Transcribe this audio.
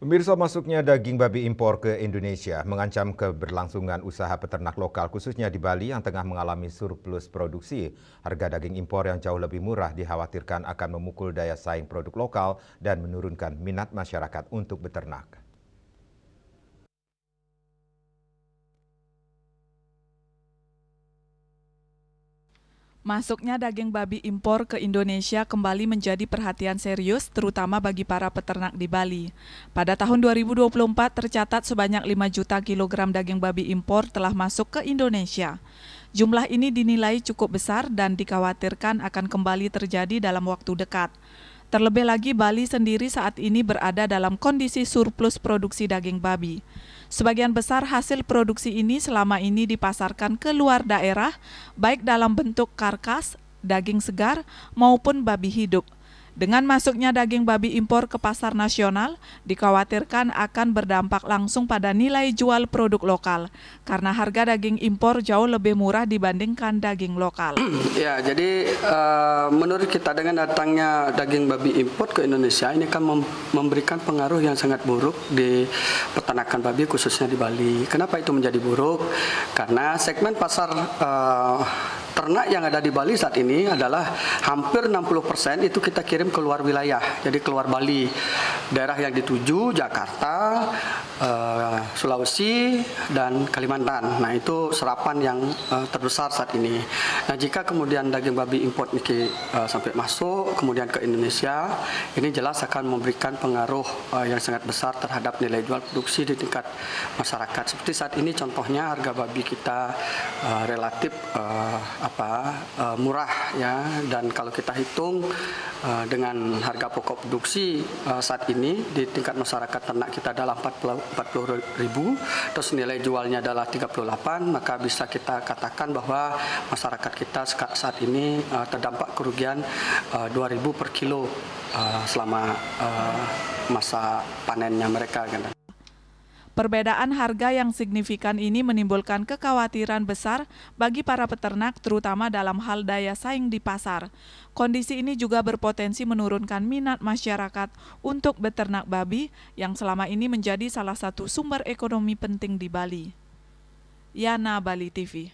Pemirsa, masuknya daging babi impor ke Indonesia mengancam keberlangsungan usaha peternak lokal khususnya di Bali yang tengah mengalami surplus produksi. Harga daging impor yang jauh lebih murah dikhawatirkan akan memukul daya saing produk lokal dan menurunkan minat masyarakat untuk beternak. Masuknya daging babi impor ke Indonesia kembali menjadi perhatian serius terutama bagi para peternak di Bali. Pada tahun 2024 tercatat sebanyak 5 juta kilogram daging babi impor telah masuk ke Indonesia. Jumlah ini dinilai cukup besar dan dikhawatirkan akan kembali terjadi dalam waktu dekat. Terlebih lagi Bali sendiri saat ini berada dalam kondisi surplus produksi daging babi. Sebagian besar hasil produksi ini selama ini dipasarkan ke luar daerah, baik dalam bentuk karkas, daging segar, maupun babi hidup. Dengan masuknya daging babi impor ke pasar nasional, dikhawatirkan akan berdampak langsung pada nilai jual produk lokal, karena harga daging impor jauh lebih murah dibandingkan daging lokal. Ya, jadi menurut kita dengan datangnya daging babi impor ke Indonesia ini kan memberikan pengaruh yang sangat buruk di peternakan babi khususnya di Bali. Kenapa itu menjadi buruk? Karena segmen pasar ternak yang ada di Bali saat ini adalah hampir 60% itu kita kirim keluar wilayah, jadi keluar Bali. Daerah yang dituju Jakarta, Sulawesi, dan Kalimantan. Nah, itu serapan yang terbesar saat ini. Nah, jika kemudian daging babi import ini sampai masuk kemudian ke Indonesia, ini jelas akan memberikan pengaruh yang sangat besar terhadap nilai jual produksi di tingkat masyarakat. Seperti saat ini contohnya harga babi kita relatif murah ya, dan kalau kita hitung dengan harga pokok produksi saat ini di tingkat masyarakat ternak kita adalah 40.000, terus nilai jualnya adalah 38, maka bisa kita katakan bahwa masyarakat kita saat ini terdampak kerugian 2.000 per kilo selama masa panennya mereka. Perbedaan harga yang signifikan ini menimbulkan kekhawatiran besar bagi para peternak terutama dalam hal daya saing di pasar. Kondisi ini juga berpotensi menurunkan minat masyarakat untuk beternak babi yang selama ini menjadi salah satu sumber ekonomi penting di Bali. Yana, Bali TV.